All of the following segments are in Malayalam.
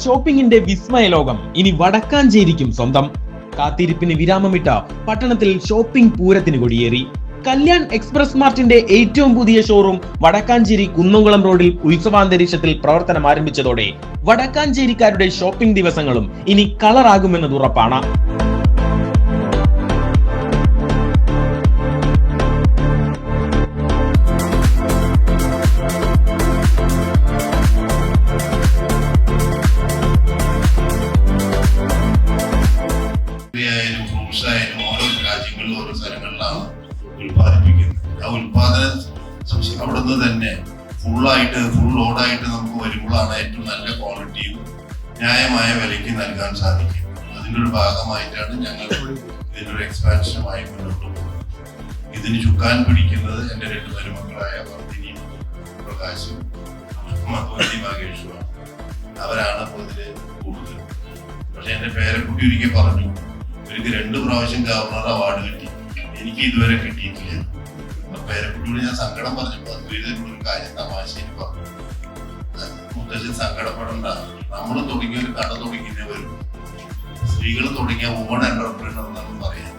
ഷോപ്പിംഗിന്റെ വിസ്മയ ലോകം ഇനി വടക്കാഞ്ചേരിക്കും സ്വന്തം. കാത്തിരിപ്പിന് വിരാമമിട്ട പട്ടണത്തിൽ ഷോപ്പിംഗ് പൂരത്തിന് കൊടിയേറി. കല്യാൺ എക്സ്പ്രസ് മാർട്ടിന്റെ ഏറ്റവും പുതിയ ഷോറൂം വടക്കാഞ്ചേരി കുന്നംകുളം റോഡിൽ ഉത്സവാന്തരീക്ഷത്തിൽ പ്രവർത്തനം ആരംഭിച്ചതോടെ വടക്കാഞ്ചേരിക്കാരുടെ ഷോപ്പിംഗ് ദിവസങ്ങളും ഇനി കളറാകുമെന്നത് ഉറപ്പാണ്. ഓരോ രാജ്യങ്ങളിലും ഓരോ സ്ഥലങ്ങളിലാണ് ഉൽപ്പാദിപ്പിക്കുന്നത്. ആ ഉൽപാദന അവിടുന്ന് തന്നെ ഫുൾ ലോഡായിട്ട് നമുക്ക് വരുമ്പോഴാണ് ഏറ്റവും നല്ല ക്വാളിറ്റിയും ന്യായമായ വിലയ്ക്ക് നൽകാൻ സാധിക്കും. അതിൻ്റെ ഒരു ഭാഗമായിട്ടാണ് ഞങ്ങൾ ഇതിനൊരു എക്സ്പാൻഷനുമായി മുന്നോട്ട് പോകുന്നത്. ഇതിന് ചുക്കാൻ പിടിക്കുന്നത് എൻ്റെ രണ്ട് മരുമക്കളായ വർദ്ധിനിയും പ്രകാശും മധുവതി മഹേഷുമാണ്. അവരാണ് അപ്പോൾ ഇതിൽ കൂടുതൽ. പക്ഷെ എൻ്റെ പേരക്കുട്ടി ഒരിക്കൽ പറഞ്ഞു, എനിക്ക് 2 പ്രാവശ്യം ഗവർണർ അവാർഡ് കിട്ടി, എനിക്ക് ഇതുവരെ കിട്ടിയിട്ടില്ല. പേരക്കുട്ടിയോട് ഞാൻ സങ്കടം പറഞ്ഞപ്പോൾ അദ്വൈതത്തിനൊരു കാര്യം തമാശയിൽ പറഞ്ഞു, മുത്തശ്ശൻ സങ്കടപ്പെടണ്ട, നമ്മൾ തുടങ്ങിയ ഒരു കട തുടങ്ങിയേ വരും, സ്ത്രീകൾ തുടങ്ങിയ വുമൺ എന്റർപ്രീനർ എന്നാണ് പറയാം.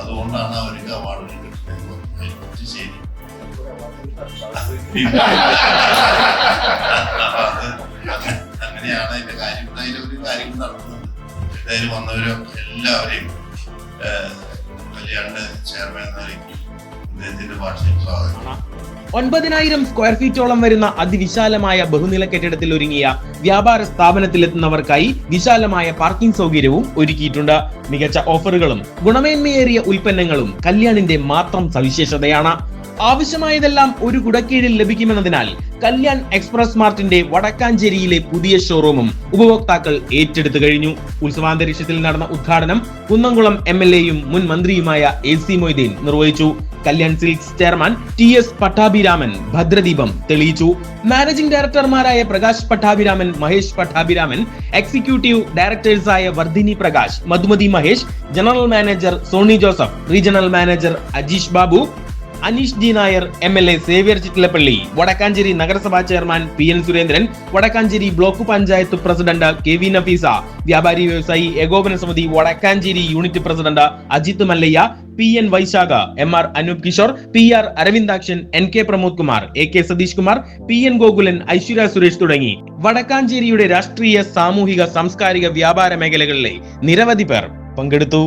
അതുകൊണ്ടാണ് അവർക്ക് അവാർഡ് കിട്ടുന്നത്. ശരി, അങ്ങനെയാണ് അതിന്റെ കാര്യം. അതിലൊരു കാര്യങ്ങൾ നടക്കുന്നത്. എന്തായാലും വന്നവരോ എല്ലാവരെയും കല്യാണിന്റെ ചെയർമാൻ എന്ന നിലയ്ക്ക് അദ്ദേഹത്തിന്റെ ഭാഷയിൽ സ്വാഗതം. 9,000 സ്ക്വയർ ഫീറ്റോളം വരുന്ന അതിവിശാലമായ ബഹുനില കെട്ടിടത്തിൽ ഒരുങ്ങിയ വ്യാപാര സ്ഥാപനത്തിലെത്തുന്നവർക്കായി വിശാലമായ പാർക്കിംഗ് സൗകര്യവും ഒരുക്കിയിട്ടുണ്ട്. മികച്ച ഓഫറുകളും ഗുണമേന്മയേറിയ ഉൽപ്പന്നങ്ങളും കല്യാണിന്റെ മാത്രം സവിശേഷതയാണ്. ആവശ്യമായതെല്ലാം ഒരു കുടക്കീഴിൽ ലഭിക്കുമെന്നതിനാൽ കല്യാൺ എക്സ്പ്രസ് മാർട്ടിന്റെ വടക്കാഞ്ചേരിയിലെ പുതിയ ഷോറൂമും ഉപഭോക്താക്കൾ ഏറ്റെടുത്തു കഴിഞ്ഞു. ഉത്സവാന്തരീക്ഷത്തിൽ നടന്ന ഉദ്ഘാടനം കുന്നംകുളം MLA-യും മുൻ മന്ത്രിയുമായ AC മൊയ്തീൻ നിർവഹിച്ചു. Kalyan silks chairman TS Pattabhiraman ഭദ്രദീപം തെളിയിച്ചു. മാനേജിംഗ് ഡയറക്ടർമാരായ പ്രകാശ് പട്ടാഭിരാമൻ, മഹേഷ് പട്ടാഭിരാമൻ, എക്സിക്യൂട്ടീവ് ഡയറക്ടേഴ്സായ Vardhini Prakash, Madhumathi Mahesh, general manager Sony Joseph, regional manager Ajeesh Babu, Aneesh G Nair, MLA Xavier Chittilappilly, Vadakkancherry നഗരസഭാ chairman PN Surendran, Vadakkancherry block panchayat president KV Nafeesa, വ്യാപാരി വ്യവസായി ഏകോപന സമിതി Vadakkancherry unit president Ajith Mallaya, PN Vaishakha, MR Anoop Kishore, PR Aravindakshan, NK Pramod Kumar, AK Satheesh Kumar, PN Gokulan, Aishwarya Suresh തുടങ്ങി വടക്കാഞ്ചേരിയുടെ രാഷ്ട്രീയ, സാമൂഹിക, സാംസ്കാരിക, വ്യാപാര മേഖലകളിലെ നിരവധി പേർ പങ്കെടുത്തു.